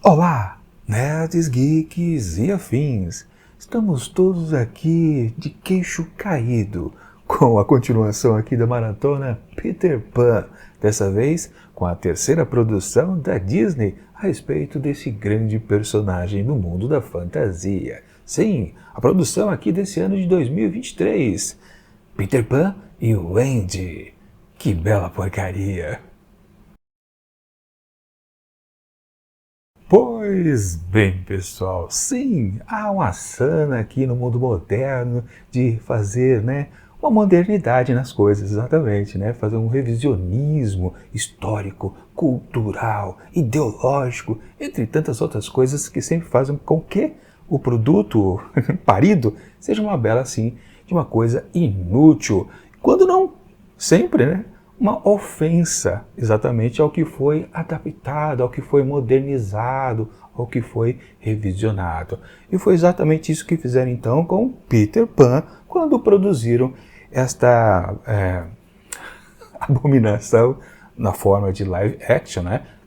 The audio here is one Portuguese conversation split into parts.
Olá, nerds, geeks e afins! Estamos todos aqui de queixo caído com a continuação aqui da maratona Peter Pan, dessa vez com a terceira produção da Disney a respeito desse grande personagem do mundo da fantasia. Sim, a produção aqui desse ano de 2023, Peter Pan e Wendy. Que bela porcaria! Pois bem, pessoal, sim, há uma sana aqui no mundo moderno de fazer, uma modernidade nas coisas, exatamente, fazer um revisionismo histórico, cultural, ideológico, entre tantas outras coisas que sempre fazem com que o produto parido seja uma bela, assim, de uma coisa inútil, quando não sempre, uma ofensa exatamente ao que foi adaptado, ao que foi modernizado, ao que foi revisionado. E foi exatamente isso que fizeram então com Peter Pan quando produziram esta abominação na forma de live action,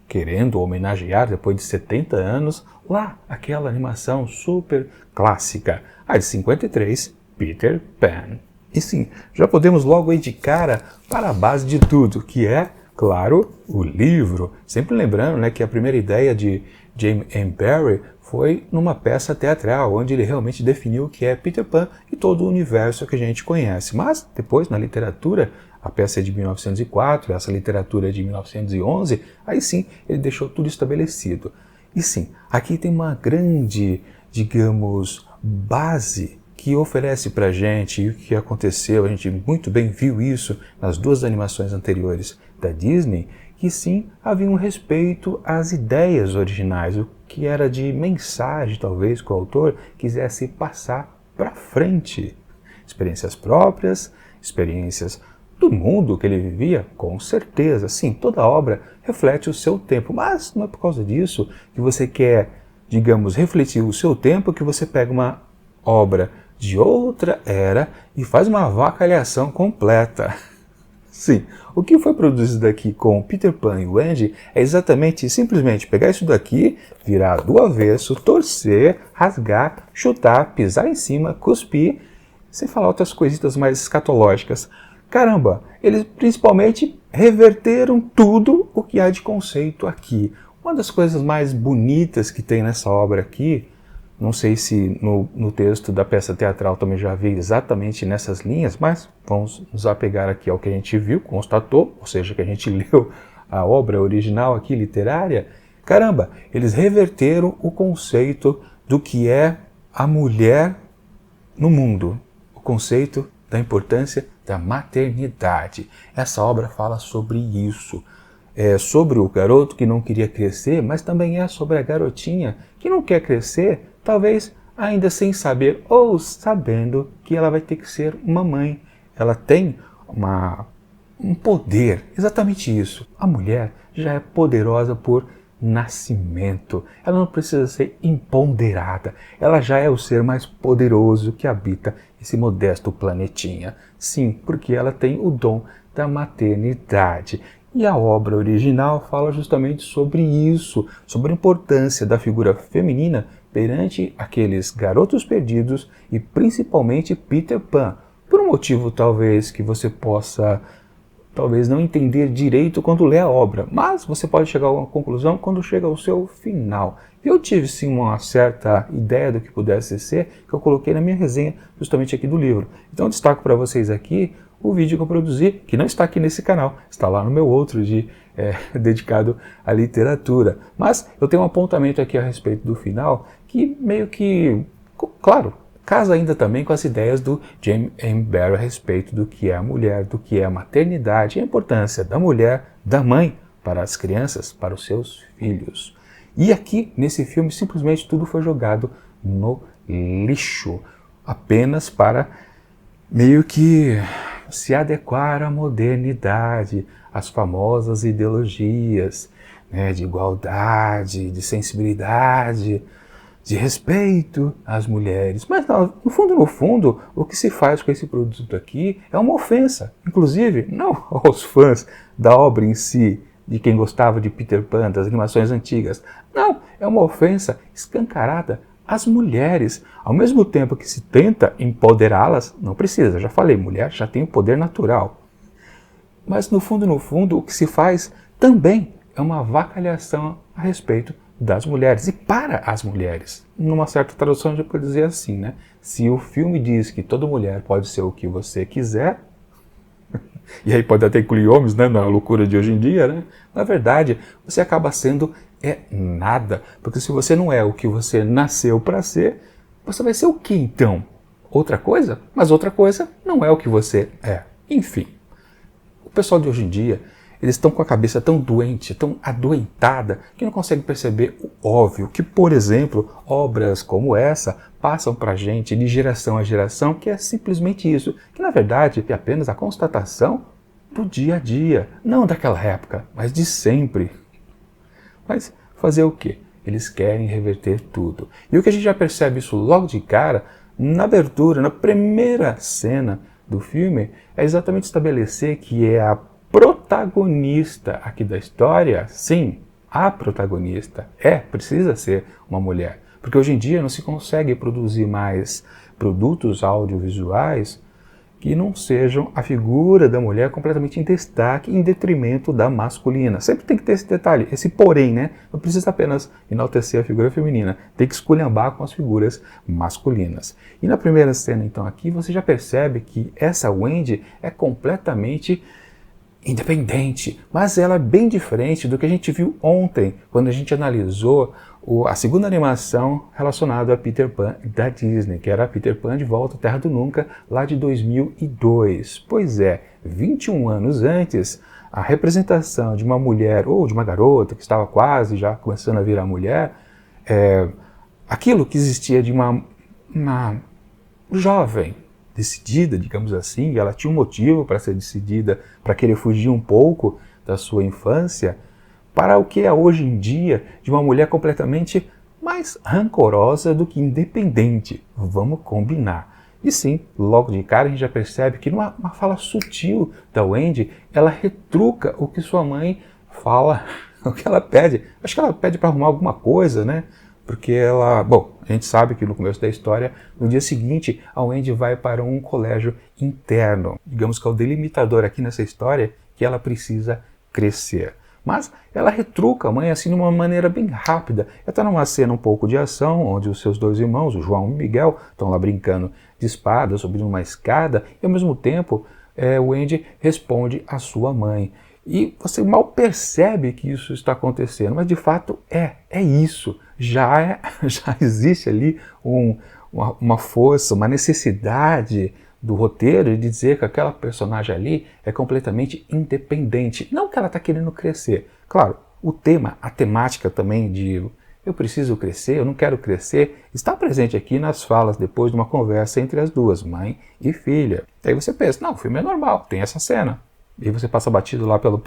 querendo homenagear depois de 70 anos lá aquela animação super clássica, a de 53, Peter Pan. E sim, já podemos logo ir de cara para a base de tudo, que é, claro, o livro. Sempre lembrando que a primeira ideia de James M. Barrie foi numa peça teatral, onde ele realmente definiu o que é Peter Pan e todo o universo que a gente conhece. Mas depois, na literatura, a peça é de 1904, essa literatura é de 1911, aí sim ele deixou tudo estabelecido. E sim, aqui tem uma grande, digamos, base que oferece pra gente, e o que aconteceu, a gente muito bem viu isso nas duas animações anteriores da Disney, que sim, havia um respeito às ideias originais, o que era de mensagem, talvez, que o autor quisesse passar para frente. Experiências próprias, experiências do mundo que ele vivia, com certeza. Sim, toda obra reflete o seu tempo, mas não é por causa disso que você quer, digamos, refletir o seu tempo, que você pega uma obra de outra era e faz uma avacalhação completa. Sim, o que foi produzido aqui com Peter Pan e Wendy é exatamente, simplesmente pegar isso daqui, virar do avesso, torcer, rasgar, chutar, pisar em cima, cuspir, sem falar outras coisitas mais escatológicas. Caramba, eles principalmente reverteram tudo o que há de conceito aqui. Uma das coisas mais bonitas que tem nessa obra aqui, não sei se no texto da peça teatral também já vi exatamente nessas linhas, mas vamos nos apegar aqui ao que a gente viu, constatou, ou seja, que a gente leu a obra original aqui, literária. Caramba, eles reverteram o conceito do que é a mulher no mundo, o conceito da importância da maternidade. Essa obra fala sobre isso. É sobre o garoto que não queria crescer, mas também é sobre a garotinha que não quer crescer, talvez ainda sem saber ou sabendo que ela vai ter que ser uma mãe. Ela tem um poder, exatamente isso. A mulher já é poderosa por nascimento. Ela não precisa ser empoderada. Ela já é o ser mais poderoso que habita esse modesto planetinha. Sim, porque ela tem o dom da maternidade. E a obra original fala justamente sobre isso, sobre a importância da figura feminina perante aqueles garotos perdidos e principalmente Peter Pan. Por um motivo talvez que você possa não entender direito quando lê a obra, mas você pode chegar a uma conclusão quando chega ao seu final. Eu tive sim uma certa ideia do que pudesse ser, que eu coloquei na minha resenha justamente aqui do livro. Então eu destaco para vocês aqui o vídeo que eu produzi, que não está aqui nesse canal, está lá no meu outro dedicado à literatura. Mas eu tenho um apontamento aqui a respeito do final, que meio que, claro, casa ainda também com as ideias do James M. Barrie a respeito do que é a mulher, do que é a maternidade e a importância da mulher, da mãe, para as crianças, para os seus filhos. E aqui, nesse filme, simplesmente tudo foi jogado no lixo, apenas para meio que se adequar à modernidade, às famosas ideologias, de igualdade, de sensibilidade, de respeito às mulheres. Mas no fundo, o que se faz com esse produto aqui é uma ofensa, inclusive não aos fãs da obra em si, de quem gostava de Peter Pan, das animações antigas. Não, é uma ofensa escancarada às mulheres. Ao mesmo tempo que se tenta empoderá-las, não precisa, já falei, mulher já tem o poder natural. Mas no fundo, o que se faz também é uma avacalhação a respeito das mulheres e para as mulheres. Numa certa tradução, a gente pode dizer assim, né? Se o filme diz que toda mulher pode ser o que você quiser, e aí pode até incluir homens, né, na loucura de hoje em dia, né? Na verdade, você acaba sendo nada. Porque se você não é o que você nasceu para ser, você vai ser o que então? Outra coisa? Mas outra coisa não é o que você é. Enfim, o pessoal de hoje em dia, eles estão com a cabeça tão doente, tão adoentada, que não conseguem perceber o óbvio, que, por exemplo, obras como essa passam para a gente de geração a geração, que é simplesmente isso, que na verdade é apenas a constatação do dia a dia, não daquela época, mas de sempre. Mas fazer o quê? Eles querem reverter tudo. E o que a gente já percebe isso logo de cara, na abertura, na primeira cena do filme, é exatamente estabelecer que é a protagonista aqui da história, sim, a protagonista precisa ser uma mulher. Porque hoje em dia não se consegue produzir mais produtos audiovisuais que não sejam a figura da mulher completamente em destaque, em detrimento da masculina. Sempre tem que ter esse detalhe, esse porém, né? Não precisa apenas enaltecer a figura feminina, tem que esculhambar com as figuras masculinas. E na primeira cena, então, aqui, você já percebe que essa Wendy é completamente independente, mas ela é bem diferente do que a gente viu ontem, quando a gente analisou a segunda animação relacionada a Peter Pan da Disney, que era Peter Pan de Volta à Terra do Nunca, lá de 2002. Pois é, 21 anos antes, a representação de uma mulher ou de uma garota que estava quase já começando a virar mulher, aquilo que existia de uma jovem decidida, digamos assim, e ela tinha um motivo para ser decidida, para querer fugir um pouco da sua infância, para o que é hoje em dia de uma mulher completamente mais rancorosa do que independente. Vamos combinar. E sim, logo de cara a gente já percebe que numa fala sutil da Wendy, ela retruca o que sua mãe fala, o que ela pede. Acho que ela pede para arrumar alguma coisa, né? Porque ela, a gente sabe que no começo da história, no dia seguinte, a Wendy vai para um colégio interno. Digamos que é o delimitador aqui nessa história que ela precisa crescer. Mas ela retruca a mãe assim de uma maneira bem rápida. Está numa cena um pouco de ação, onde os seus dois irmãos, o João e o Miguel, estão lá brincando de espada, subindo uma escada, e ao mesmo tempo o Wendy responde à sua mãe. E você mal percebe que isso está acontecendo, mas de fato é isso. Já existe ali uma força, uma necessidade do roteiro de dizer que aquela personagem ali é completamente independente. Não que ela está querendo crescer. Claro, o tema, a temática também de eu preciso crescer, eu não quero crescer, está presente aqui nas falas depois de uma conversa entre as duas, mãe e filha. Aí você pensa, não, o filme é normal, tem essa cena. E você passa batido lá pelo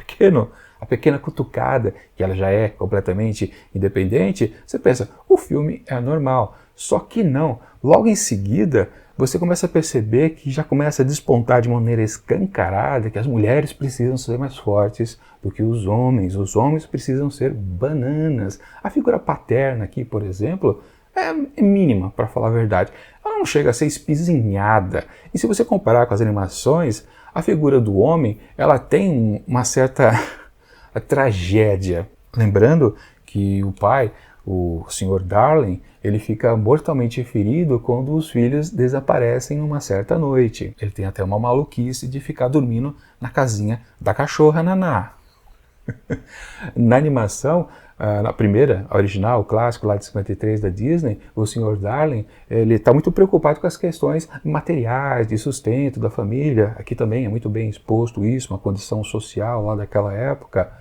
a pequena cutucada, que ela já é completamente independente, você pensa, o filme é normal. Só que não. Logo em seguida, você começa a perceber que já começa a despontar de maneira escancarada que as mulheres precisam ser mais fortes do que os homens precisam ser bananas. A figura paterna aqui, por exemplo, é mínima, para falar a verdade. Ela não chega a ser espizinhada. E se você comparar com as animações, a figura do homem, ela tem uma certa tragédia. Lembrando que o pai, o Sr. Darling, ele fica mortalmente ferido quando os filhos desaparecem numa certa noite. Ele tem até uma maluquice de ficar dormindo na casinha da cachorra Naná. Na animação, na primeira, a original, o clássico lá de 53 da Disney, o Sr. Darling, ele está muito preocupado com as questões materiais, de sustento da família. Aqui também é muito bem exposto isso, uma condição social lá daquela época.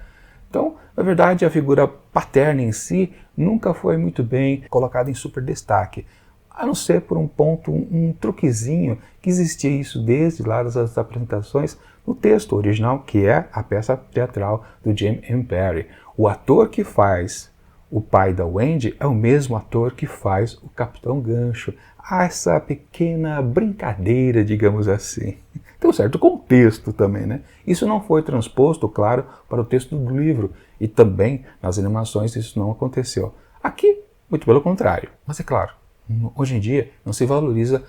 Então, na verdade, a figura paterna em si nunca foi muito bem colocada em super destaque. A não ser por um ponto, um truquezinho, que existia isso desde lá das apresentações no texto original, que é a peça teatral do James M. Barrie. O ator que faz o pai da Wendy é o mesmo ator que faz o Capitão Gancho. Há essa pequena brincadeira, digamos assim. tem um certo contexto também, né? Isso não foi transposto, claro, para o texto do livro. E também nas animações isso não aconteceu. Aqui, muito pelo contrário. Mas é claro, hoje em dia não se valoriza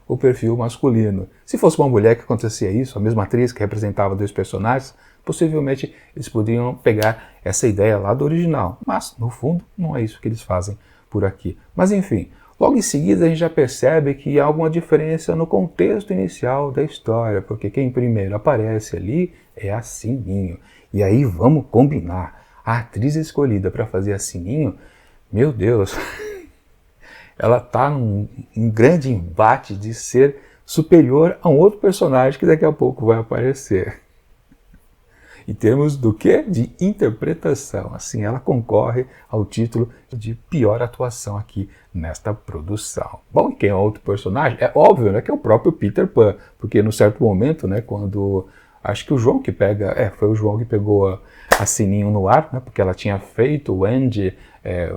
o perfil masculino. Se fosse uma mulher que acontecia isso, a mesma atriz que representava dois personagens, possivelmente eles poderiam pegar essa ideia lá do original. Mas, no fundo, não é isso que eles fazem por aqui. Mas enfim, logo em seguida a gente já percebe que há alguma diferença no contexto inicial da história, porque quem primeiro aparece ali é a Sininho. E aí vamos combinar, a atriz escolhida para fazer a Sininho, meu Deus, ela está num grande embate de ser superior a um outro personagem que daqui a pouco vai aparecer. Em termos do quê? De interpretação. Assim, ela concorre ao título de pior atuação aqui nesta produção. Bom, e quem é outro personagem? É óbvio, né, que é o próprio Peter Pan, porque no certo momento, né, quando acho que o João que pega, foi o João que pegou a Sininho no ar, né, porque ela tinha feito o Andy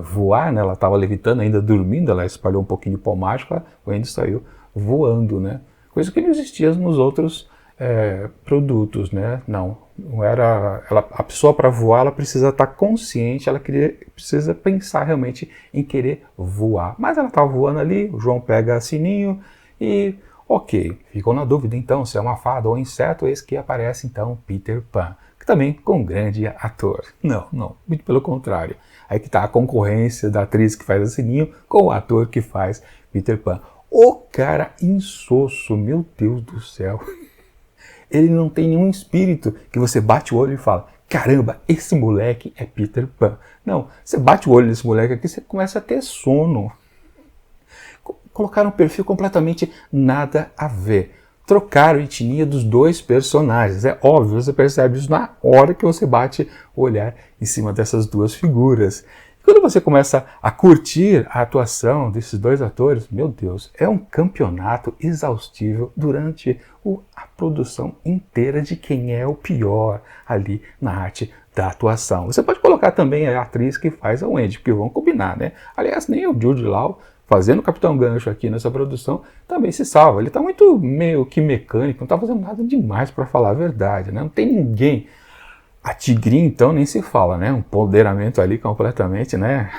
voar, né, ela estava levitando, ainda dormindo, ela espalhou um pouquinho de pó mágico, o Andy saiu voando, né, coisa que não existia nos outros produtos, né? Não era. A pessoa para voar, ela precisa estar consciente, precisa pensar realmente em querer voar. Mas ela estava voando ali, o João pega Sininho e, ok, ficou na dúvida então se é uma fada ou um inseto, eis que aparece então Peter Pan, que também com um grande ator. Não, muito pelo contrário. Aí que está a concorrência da atriz que faz a Sininho com o ator que faz Peter Pan. O cara insosso, meu Deus do céu. Ele não tem nenhum espírito que você bate o olho e fala, caramba, esse moleque é Peter Pan. Não, você bate o olho nesse moleque aqui e você começa a ter sono. Colocaram um perfil completamente nada a ver. Trocaram a etnia dos dois personagens. É óbvio, você percebe isso na hora que você bate o olhar em cima dessas duas figuras. Quando você começa a curtir a atuação desses dois atores, meu Deus, é um campeonato exaustivo durante a produção inteira de quem é o pior ali na arte da atuação. Você pode colocar também a atriz que faz a Wendy, porque vão combinar, né? Aliás, nem o Jude Law, fazendo o Capitão Gancho aqui nessa produção, também se salva. Ele está muito meio que mecânico, não está fazendo nada demais para falar a verdade, né? Não tem ninguém. A Tigrinha, então, nem se fala, né? Um empoderamento ali completamente, né?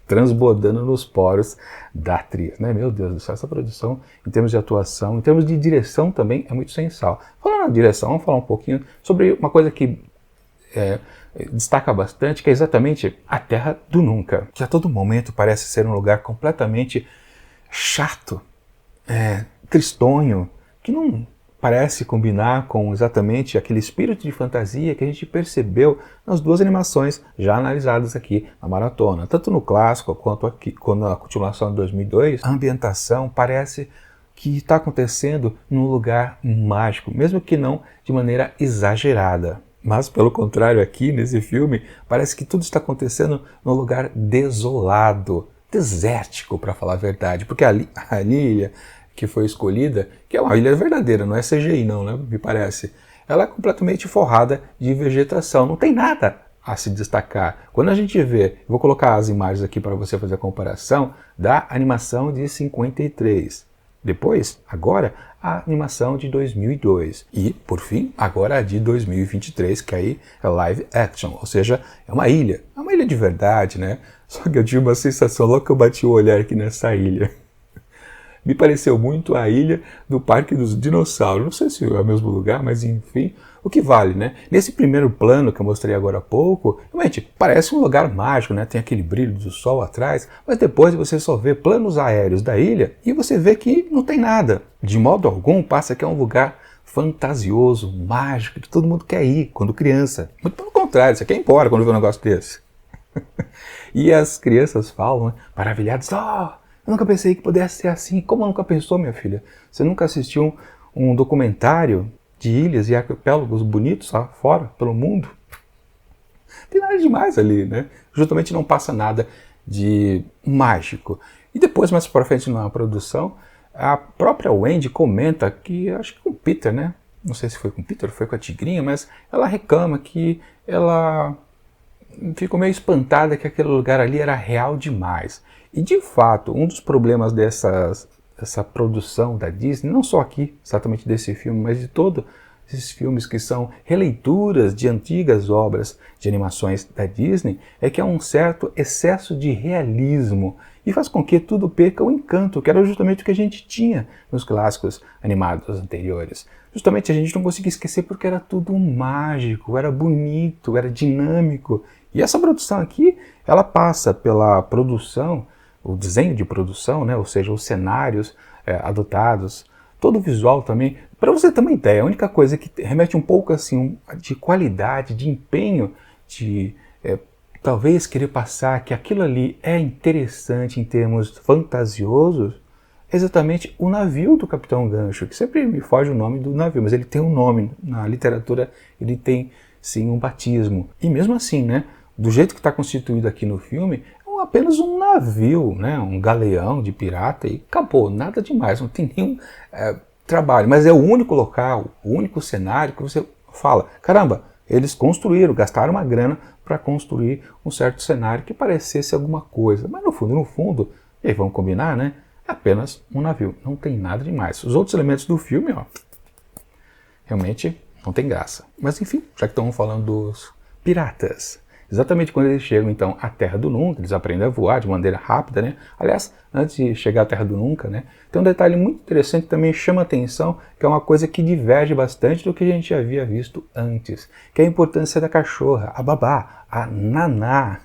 Transbordando nos poros da atriz, né? Meu Deus do céu, essa produção, em termos de atuação, em termos de direção também, é muito sensual. Falando na direção, vamos falar um pouquinho sobre uma coisa que destaca bastante, que é exatamente a Terra do Nunca, que a todo momento parece ser um lugar completamente chato, tristonho, que não parece combinar com exatamente aquele espírito de fantasia que a gente percebeu nas duas animações já analisadas aqui na maratona. Tanto no clássico quanto aqui, quando a continuação de 2002, a ambientação parece que está acontecendo num lugar mágico, mesmo que não de maneira exagerada. Mas, pelo contrário, aqui nesse filme, parece que tudo está acontecendo num lugar desolado, desértico, para falar a verdade, porque a ilha que foi escolhida, que é uma ilha verdadeira, não é CGI não, né, me parece. Ela é completamente forrada de vegetação, não tem nada a se destacar. Quando a gente vê, vou colocar as imagens aqui para você fazer a comparação da animação de 53. Depois, agora, a animação de 2002. E, por fim, agora a de 2023, que aí é live action, ou seja, é uma ilha de verdade, né? Só que eu tive uma sensação logo que eu bati o olhar aqui nessa ilha. Me pareceu muito a ilha do Parque dos Dinossauros. Não sei se é o mesmo lugar, mas enfim, o que vale, né? Nesse primeiro plano que eu mostrei agora há pouco, realmente parece um lugar mágico, né? Tem aquele brilho do sol atrás, mas depois você só vê planos aéreos da ilha e você vê que não tem nada. De modo algum, passa que é um lugar fantasioso, mágico, que todo mundo quer ir quando criança. Muito pelo contrário, você quer ir embora quando vê um negócio desse. E as crianças falam, né, maravilhadas, eu nunca pensei que pudesse ser assim. Como nunca pensou, minha filha? Você nunca assistiu um documentário de ilhas e arquipélagos bonitos lá fora, pelo mundo? Não tem nada demais ali, né? Justamente não passa nada de mágico. E depois, mais pra frente na produção, a própria Wendy comenta que, acho que com o Peter, né? Não sei se foi com o Peter ou foi com a Tigrinha, mas ela reclama que ela ficou meio espantada que aquele lugar ali era real demais. E de fato, um dos problemas essa produção da Disney, não só aqui, exatamente desse filme, mas de todos esses filmes que são releituras de antigas obras de animações da Disney, é que há um certo excesso de realismo e faz com que tudo perca o encanto, que era justamente o que a gente tinha nos clássicos animados anteriores. Justamente a gente não conseguia esquecer porque era tudo mágico, era bonito, era dinâmico. E essa produção aqui, ela passa pela produção, o desenho de produção, né? Ou seja, os cenários adotados, todo o visual também. Para você ter uma ideia, a única coisa que remete um pouco assim de qualidade, de empenho, de talvez querer passar que aquilo ali é interessante em termos fantasiosos, é exatamente o navio do Capitão Gancho, que sempre me foge o nome do navio, mas ele tem um nome, na literatura ele tem sim um batismo. E mesmo assim, né, do jeito que está constituído aqui no filme, é apenas um navio, né, um galeão de pirata e acabou, nada demais, não tem nenhum trabalho, mas é o único local, o único cenário que você fala, caramba, eles construíram, gastaram uma grana para construir um certo cenário que parecesse alguma coisa, mas no fundo, e aí vamos combinar, né? É apenas um navio, não tem nada demais. Os outros elementos do filme, ó, realmente não tem graça. Mas enfim, já que estamos falando dos piratas, exatamente quando eles chegam então à Terra do Nunca, eles aprendem a voar de maneira rápida, né? Aliás, antes de chegar à Terra do Nunca, né? Tem um detalhe muito interessante que também chama atenção, que é uma coisa que diverge bastante do que a gente já havia visto antes, que é a importância da cachorra, a babá, a Naná.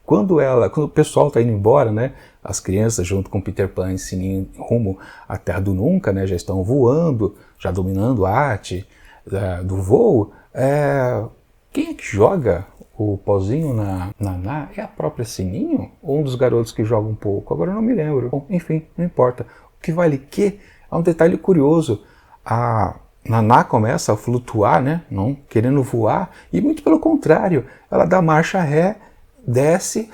Quando o pessoal está indo embora, né? As crianças junto com Peter Pan e Sininho rumo à Terra do Nunca, né? Já estão voando, já dominando a arte do voo. Quem é que joga o pozinho na Naná? É a própria Sininho? Ou um dos garotos que joga um pouco? Agora eu não me lembro. Bom, enfim, não importa. O que vale que há um detalhe curioso. A Naná começa a flutuar, né? Não querendo voar, e muito pelo contrário, ela dá marcha ré, desce,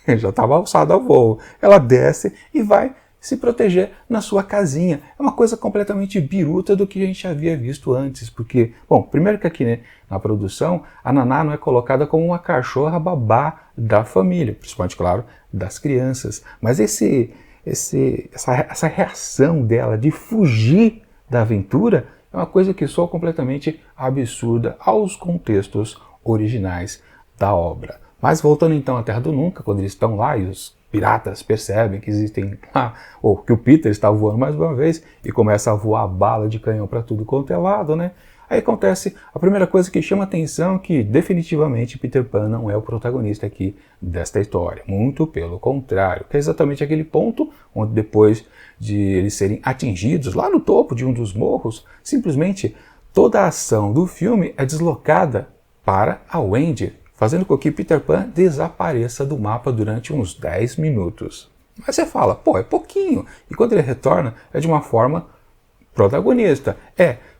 já estava alçada ao voo, ela desce e vai se proteger na sua casinha. É uma coisa completamente biruta do que a gente havia visto antes, porque, bom, primeiro que aqui, né, na produção, a Naná não é colocada como uma cachorra babá da família, principalmente, claro, das crianças, mas essa reação dela de fugir da aventura é uma coisa que soa completamente absurda aos contextos originais da obra. Mas voltando então à Terra do Nunca, quando eles estão lá e os piratas percebem que existem lá, ou que o Peter está voando mais uma vez e começa a voar bala de canhão para tudo quanto é lado, né? Aí acontece a primeira coisa que chama atenção, que definitivamente Peter Pan não é o protagonista aqui desta história. Muito pelo contrário, que é exatamente aquele ponto onde depois de eles serem atingidos lá no topo de um dos morros, simplesmente toda a ação do filme é deslocada para a Wendy, fazendo com que Peter Pan desapareça do mapa durante uns 10 minutos. Mas você fala, pô, é pouquinho. E quando ele retorna, é de uma forma protagonista.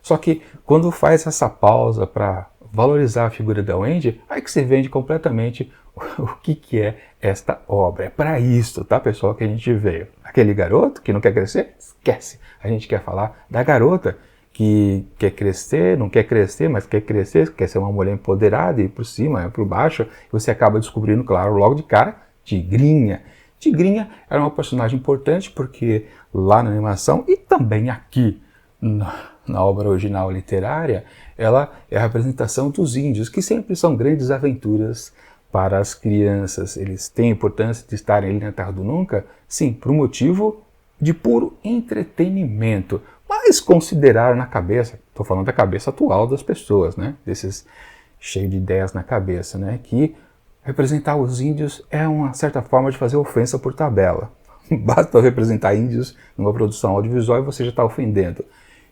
Só que quando faz essa pausa para valorizar a figura da Wendy, aí que você vende completamente o que é esta obra. É para isso, tá, pessoal, que a gente veio. Aquele garoto que não quer crescer, esquece. A gente quer falar da garota que quer crescer, não quer crescer, mas quer crescer, quer ser uma mulher empoderada, e por cima, por baixo, e você acaba descobrindo, claro, logo de cara, Tigrinha. Tigrinha era uma personagem importante porque lá na animação e também aqui na obra original literária, ela é a representação dos índios, que sempre são grandes aventuras para as crianças. Eles têm a importância de estarem ali na Terra do Nunca, sim, por um motivo de puro entretenimento. Mas consideraram na cabeça, estou falando da cabeça atual das pessoas, né? Desses cheios de ideias na cabeça, né? Que representar os índios é uma certa forma de fazer ofensa por tabela. Basta representar índios numa produção audiovisual e você já está ofendendo.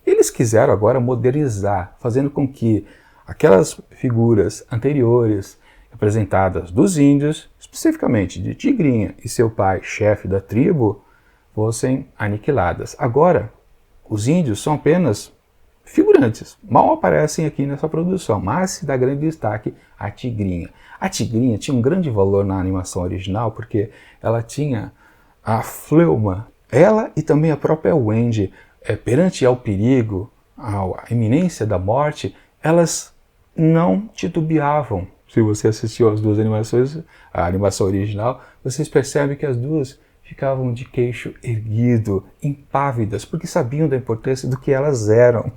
Eles quiseram agora modernizar, fazendo com que aquelas figuras anteriores representadas dos índios, especificamente de Tigrinha e seu pai, chefe da tribo, fossem aniquiladas. Agora, os índios são apenas figurantes, mal aparecem aqui nessa produção, mas se dá grande destaque à Tigrinha. A Tigrinha tinha um grande valor na animação original porque ela tinha a fleuma, ela e também a própria Wendy, perante ao perigo, à iminência da morte, elas não titubeavam. Se você assistiu às duas animações, a animação original, vocês percebem que as duas ficavam de queixo erguido, impávidas, porque sabiam da importância do que elas eram.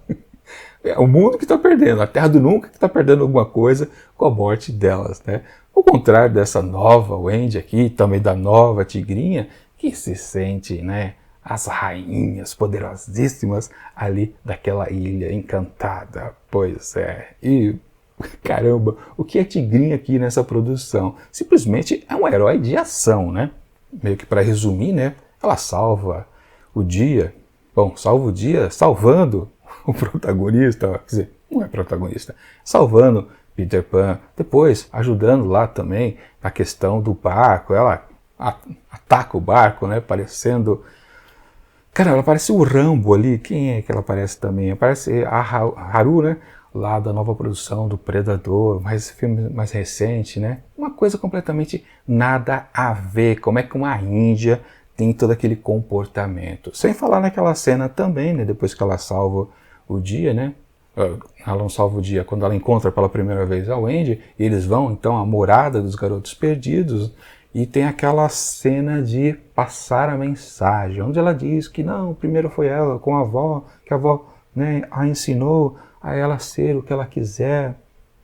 É o mundo que está perdendo, a Terra do Nunca que está perdendo alguma coisa com a morte delas, né? Ao contrário dessa nova Wendy aqui, também da nova Tigrinha, que se sente, né, as rainhas poderosíssimas ali daquela ilha encantada. Pois é, e caramba, o que é Tigrinha aqui nessa produção? Simplesmente é um herói de ação, né? Meio que para resumir, né, ela salva o dia, bom, salva o dia salvando o protagonista, quer dizer, não é protagonista, salvando Peter Pan, depois ajudando lá também na questão do barco, ela ataca o barco, né, parecendo... Cara, ela parece o Rambo ali, quem é que ela parece também? Parece a Haru, né, lá da nova produção do Predador, mais filme mais recente, né, uma coisa completamente nada a ver, como é que uma índia tem todo aquele comportamento, sem falar naquela cena também, né, depois que ela salva o dia, né? Ela não salva o dia quando ela encontra pela primeira vez a Wendy, e eles vão então à morada dos garotos perdidos, e tem aquela cena de passar a mensagem, onde ela diz que não, primeiro foi ela com a avó, que a avó, né, a ensinou a ela ser o que ela quiser.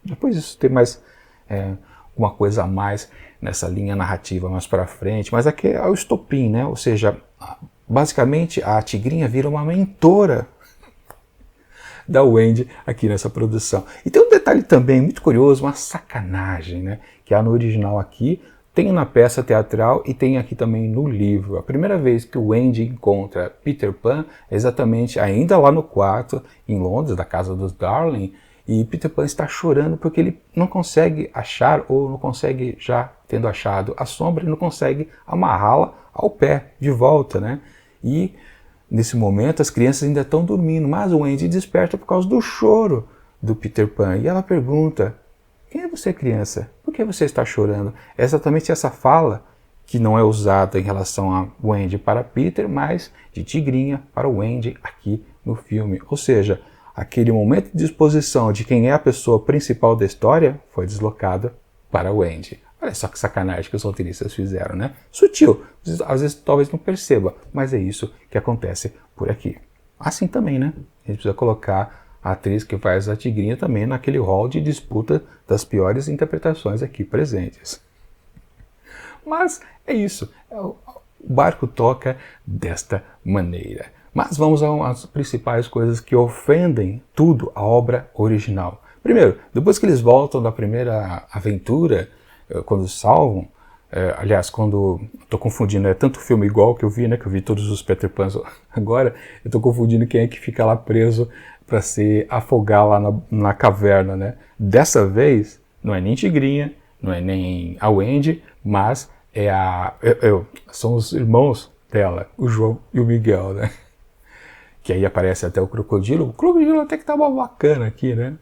Depois isso tem mais uma coisa a mais nessa linha narrativa mais para frente, mas aqui é o estopim, né? Ou seja, basicamente a Tigrinha vira uma mentora da Wendy aqui nessa produção. E tem um detalhe também muito curioso, uma sacanagem, né? Que há no original aqui, tem na peça teatral e tem aqui também no livro. A primeira vez que o Wendy encontra Peter Pan é exatamente ainda lá no quarto, em Londres, da casa dos Darling, e Peter Pan está chorando porque ele não consegue achar, ou não consegue, já tendo achado a sombra, ele não consegue amarrá-la ao pé de volta, né? E nesse momento, as crianças ainda estão dormindo, mas o Wendy desperta por causa do choro do Peter Pan. E ela pergunta, quem é você, criança? Por que você está chorando? É exatamente essa fala que não é usada em relação a Wendy para Peter, mas de Tigrinha para o Wendy aqui no filme. Ou seja, aquele momento de exposição de quem é a pessoa principal da história foi deslocado para Wendy. Olha só que sacanagem que os roteiristas fizeram, né? Sutil, às vezes talvez não perceba, mas é isso que acontece por aqui. Assim também, né? A gente precisa colocar a atriz que faz a Tigrinha também naquele hall de disputa das piores interpretações aqui presentes. Mas é isso, o barco toca desta maneira. Mas vamos às principais coisas que ofendem tudo a obra original. Primeiro, depois que eles voltam da primeira aventura, quando salvam, aliás, quando estou confundindo, é tanto filme igual que eu vi, né, que eu vi todos os Peter Pans agora, eu estou confundindo quem é que fica lá preso para se afogar lá na caverna, né? Dessa vez, não é nem Tigrinha, não é nem a Wendy, mas são os irmãos dela, o João e o Miguel, né? Que aí aparece até o crocodilo até que estava bacana aqui, né?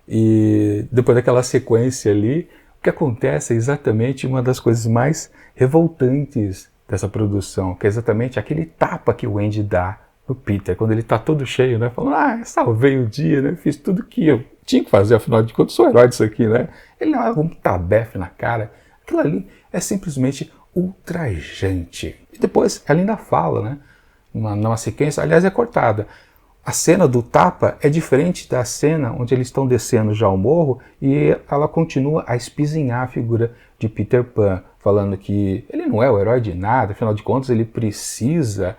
E depois daquela sequência ali, o que acontece é exatamente uma das coisas mais revoltantes dessa produção, que é exatamente aquele tapa que o Wendy dá no Peter, quando ele está todo cheio, né, falando, salvei o dia, né, fiz tudo que eu tinha que fazer, afinal de contas, sou herói disso aqui, né, ele leva um tabefe na cara, aquilo ali é simplesmente ultrajante. E depois ela ainda fala, né, numa sequência, aliás é cortada, a cena do tapa é diferente da cena onde eles estão descendo já o morro e ela continua a espizinhar a figura de Peter Pan, falando que ele não é o herói de nada, afinal de contas ele precisa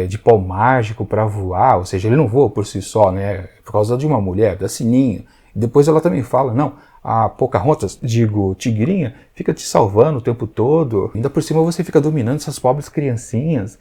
de pau mágico para voar, ou seja, ele não voa por si só, né, por causa de uma mulher, da Sininho. Depois ela também fala, não, a Pocahontas, Tigrinha, fica te salvando o tempo todo, ainda por cima você fica dominando essas pobres criancinhas.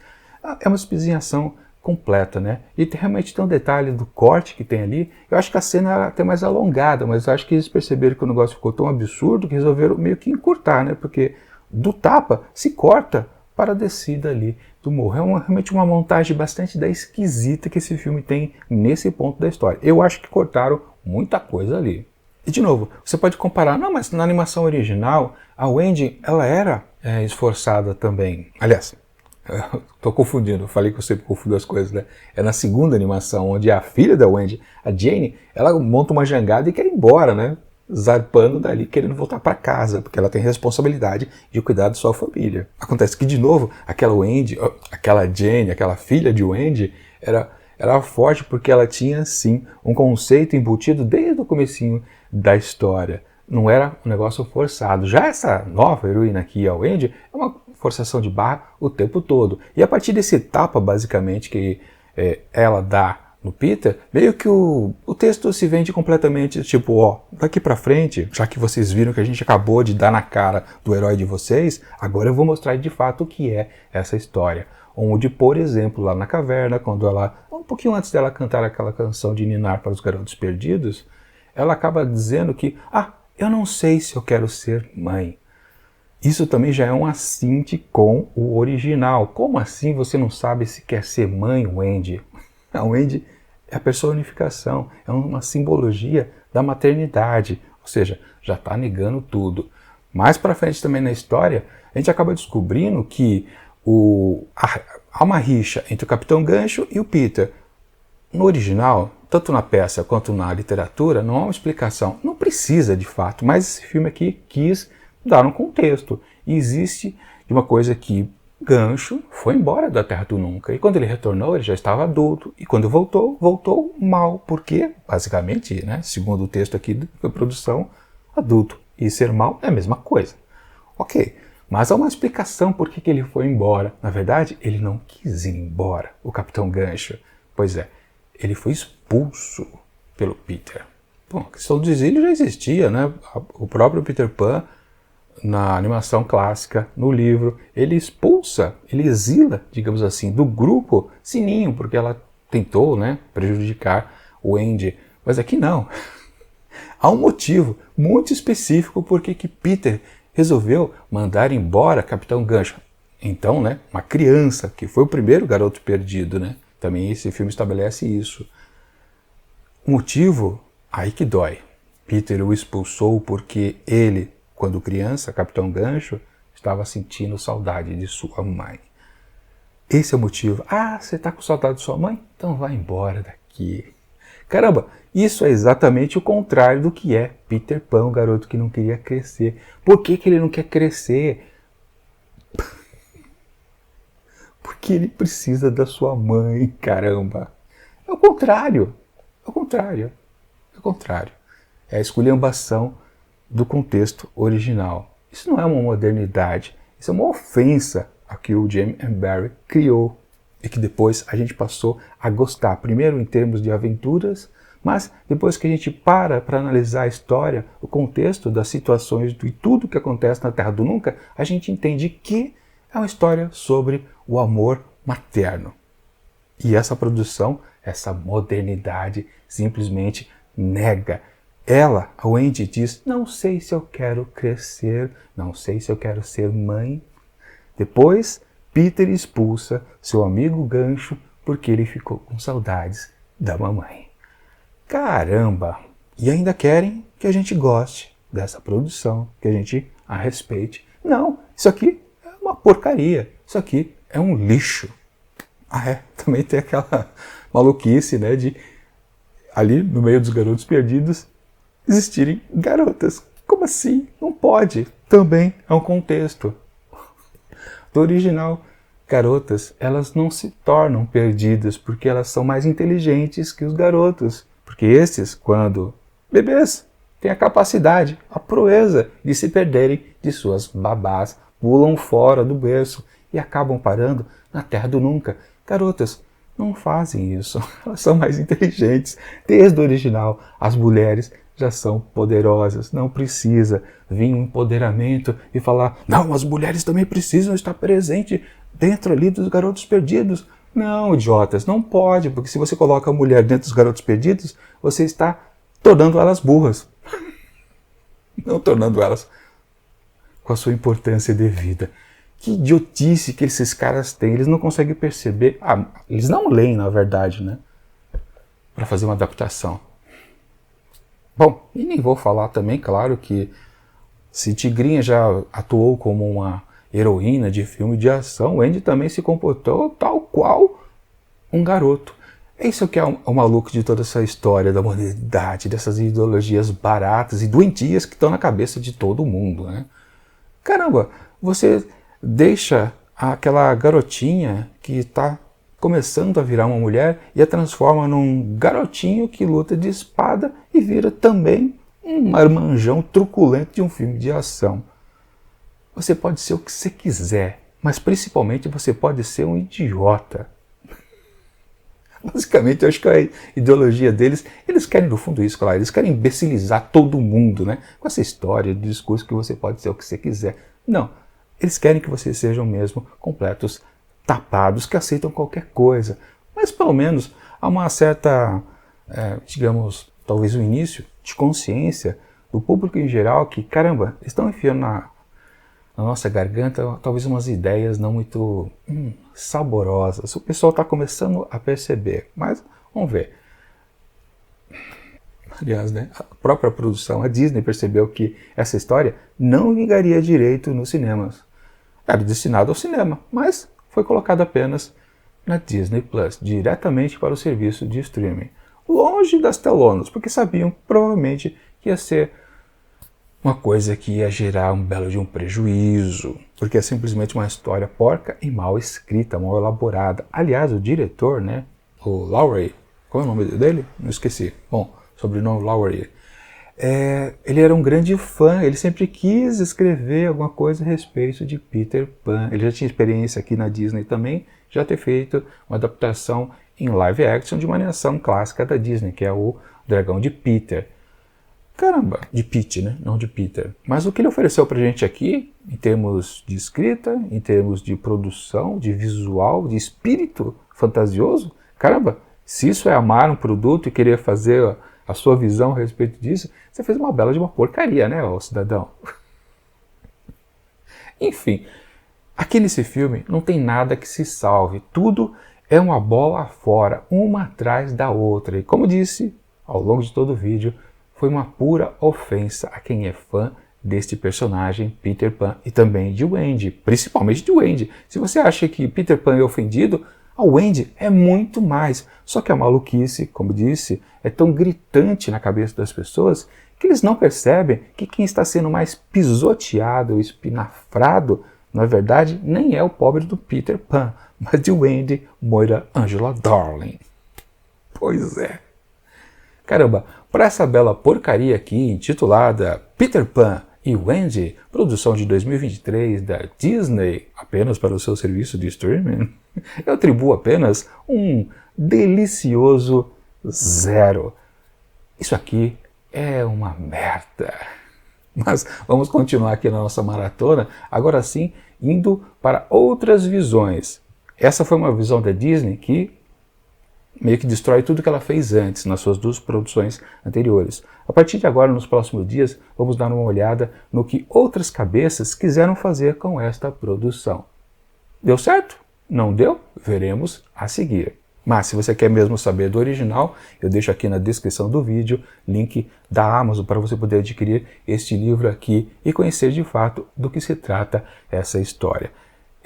É uma espizinhação completa, né? E realmente tem um detalhe do corte que tem ali. Eu acho que a cena era até mais alongada, mas eu acho que eles perceberam que o negócio ficou tão absurdo que resolveram meio que encurtar, né? Porque do tapa se corta para a descida ali do morro. É realmente uma montagem bastante esquisita que esse filme tem nesse ponto da história. Eu acho que cortaram muita coisa ali. E de novo, você pode comparar, não, mas na animação original, a Wendy, ela era esforçada também. Aliás, estou confundindo, falei que eu sempre confundo as coisas, né? É na segunda animação, onde a filha da Wendy, a Jane, ela monta uma jangada e quer ir embora, né? zarpando dali, querendo voltar para casa, porque ela tem responsabilidade de cuidar da sua família. Acontece que, de novo, aquela Wendy, aquela Jane, aquela filha de Wendy, era forte porque ela tinha, sim, um conceito embutido desde o comecinho da história. Não era um negócio forçado. Já essa nova heroína aqui, a Wendy, é uma forçação de barra o tempo todo. E a partir desse tapa, basicamente, que ela dá no Peter, meio que o texto se vende completamente, tipo, ó, daqui pra frente, já que vocês viram que a gente acabou de dar na cara do herói de vocês, agora eu vou mostrar de fato o que é essa história. Onde, por exemplo, lá na caverna, quando ela, um pouquinho antes dela cantar aquela canção de ninar para os garotos perdidos, ela acaba dizendo que, eu não sei se eu quero ser mãe. Isso também já é um assinte com o original. Como assim você não sabe se quer ser mãe, Wendy? A Wendy é a personificação, é uma simbologia da maternidade, ou seja, já está negando tudo. Mais para frente também na história, a gente acaba descobrindo que há uma rixa entre o Capitão Gancho e o Peter. No original, tanto na peça quanto na literatura, não há uma explicação. Não precisa de fato, mas esse filme aqui quis dar um contexto. E existe uma coisa que Gancho foi embora da Terra do Nunca. E quando ele retornou, ele já estava adulto. E quando voltou, voltou mal. Porque, basicamente, né, segundo o texto aqui da produção, adulto e ser mal é a mesma coisa. Ok, mas há uma explicação por que ele foi embora. Na verdade, ele não quis ir embora, o Capitão Gancho. Pois é, ele foi expulso pelo Peter. Bom, a questão do exílio já existia, né? O próprio Peter Pan, na animação clássica, no livro, ele expulsa, ele exila, digamos assim, do grupo Sininho, porque ela tentou, né, prejudicar o Andy. Mas aqui não. Há um motivo muito específico por que Peter resolveu mandar embora Capitão Gancho. Então, né, uma criança, que foi o primeiro garoto perdido, né? Também esse filme estabelece isso. O motivo, aí que dói. Peter o expulsou porque ele, quando criança, Capitão Gancho, estava sentindo saudade de sua mãe. Esse é o motivo. Você está com saudade de sua mãe? Então vai embora daqui. Caramba, isso é exatamente o contrário do que é Peter Pan, o garoto que não queria crescer. Por que ele não quer crescer? Porque ele precisa da sua mãe, caramba. É o contrário. É o contrário. É o contrário. É a esculhambação do contexto original. Isso não é uma modernidade. Isso é uma ofensa a que o James M. Barrie criou e que depois a gente passou a gostar. Primeiro em termos de aventuras, mas depois que a gente para analisar a história, o contexto das situações e tudo que acontece na Terra do Nunca, a gente entende que é uma história sobre o amor materno. E essa produção, essa modernidade, simplesmente nega. Ela, a Wendy, diz, não sei se eu quero crescer, não sei se eu quero ser mãe. Depois, Peter expulsa seu amigo Gancho porque ele ficou com saudades da mamãe. Caramba! E ainda querem que a gente goste dessa produção, que a gente a respeite. Não, isso aqui é uma porcaria, isso aqui é um lixo. Também tem aquela maluquice, né, de ali no meio dos garotos perdidos existirem garotas. Como assim? Não pode. Também é um contexto. Do original, garotas, elas não se tornam perdidas porque elas são mais inteligentes que os garotos. Porque esses, quando bebês, têm a capacidade, a proeza de se perderem de suas babás, pulam fora do berço e acabam parando na Terra do Nunca. Garotas não fazem isso, elas são mais inteligentes. Desde o original, as mulheres já são poderosas, não precisa vir um empoderamento e falar, não, as mulheres também precisam estar presentes dentro ali dos garotos perdidos. Não, idiotas, não pode, porque se você coloca a mulher dentro dos garotos perdidos, você está tornando elas burras. Não tornando elas com a sua importância devida. Que idiotice que esses caras têm, eles não conseguem perceber. Eles não leem, na verdade, né? Para fazer uma adaptação. Bom, e nem vou falar também, claro, que se Tigrinha já atuou como uma heroína de filme de ação, o Andy também se comportou tal qual um garoto. É isso que é o maluco de toda essa história da modernidade, dessas ideologias baratas e doentias que estão na cabeça de todo mundo, né? Caramba, você deixa aquela garotinha que está começando a virar uma mulher e a transforma num garotinho que luta de espada e vira também um marmanjão truculento de um filme de ação. Você pode ser o que você quiser, mas principalmente você pode ser um idiota. Basicamente, eu acho que a ideologia deles, eles querem no fundo isso, claro, eles querem imbecilizar todo mundo, né? Com essa história de discurso que você pode ser o que você quiser. Não, eles querem que vocês sejam mesmo completos tapados, que aceitam qualquer coisa. Mas pelo menos há uma certa, digamos, talvez um início de consciência do público em geral que, caramba, estão enfiando na nossa garganta talvez umas ideias não muito saborosas. O pessoal está começando a perceber, mas vamos ver. Aliás, né, a própria produção, a Disney percebeu que essa história não vingaria direito nos cinemas. Era destinado ao cinema, mas foi colocado apenas na Disney Plus, diretamente para o serviço de streaming. Longe das telonas, porque sabiam provavelmente que ia ser uma coisa que ia gerar um belo de um prejuízo, porque é simplesmente uma história porca e mal escrita, mal elaborada. Aliás, o diretor, né, o Lowery, qual é o nome dele? Não esqueci. Bom, sobrenome Lowery. Ele era um grande fã, ele sempre quis escrever alguma coisa a respeito de Peter Pan. Ele já tinha experiência aqui na Disney também, já ter feito uma adaptação em live action de uma animação clássica da Disney, que é o Dragão de Peter. Caramba, de Pete, né? Não de Peter. Mas o que ele ofereceu pra gente aqui, em termos de escrita, em termos de produção, de visual, de espírito fantasioso, caramba, se isso é amar um produto e querer fazer a sua visão a respeito disso, você fez uma bela de uma porcaria, né, ô cidadão? Enfim, aqui nesse filme não tem nada que se salve. Tudo é uma bola fora, uma atrás da outra. E como disse ao longo de todo o vídeo, foi uma pura ofensa a quem é fã deste personagem Peter Pan e também de Wendy, principalmente de Wendy. Se você acha que Peter Pan é ofendido, a Wendy é muito mais. Só que a maluquice, como disse, é tão gritante na cabeça das pessoas que eles não percebem que quem está sendo mais pisoteado, espinafrado, na verdade, nem é o pobre do Peter Pan, mas de Wendy Moira Angela Darling. Pois é. Caramba, para essa bela porcaria aqui, intitulada Peter Pan e Wendy, produção de 2023 da Disney, apenas para o seu serviço de streaming, eu atribuo apenas um delicioso 0. Isso aqui é uma merda. Mas vamos continuar aqui na nossa maratona, agora sim, indo para outras visões. Essa foi uma visão da Disney que meio que destrói tudo que ela fez antes, nas suas duas produções anteriores. A partir de agora, nos próximos dias, vamos dar uma olhada no que outras cabeças quiseram fazer com esta produção. Deu certo? Não deu? Veremos a seguir. Mas se você quer mesmo saber do original, eu deixo aqui na descrição do vídeo link da Amazon para você poder adquirir este livro aqui e conhecer de fato do que se trata essa história.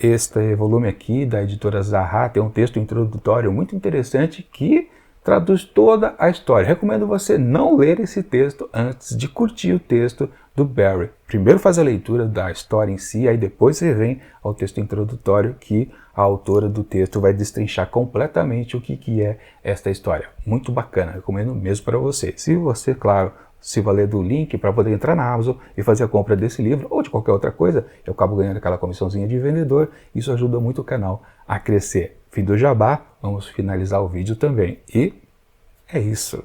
Este volume aqui da editora Zaha tem um texto introdutório muito interessante que traduz toda a história. Recomendo você não ler esse texto antes de curtir o texto do Barry. Primeiro faz a leitura da história em si, aí depois você vem ao texto introdutório que a autora do texto vai destrinchar completamente o que é esta história. Muito bacana, recomendo mesmo para você. Se você, claro, se valer do link para poder entrar na Amazon e fazer a compra desse livro ou de qualquer outra coisa, eu acabo ganhando aquela comissãozinha de vendedor. Isso ajuda muito o canal a crescer. Fim do jabá, vamos finalizar o vídeo também. E é isso.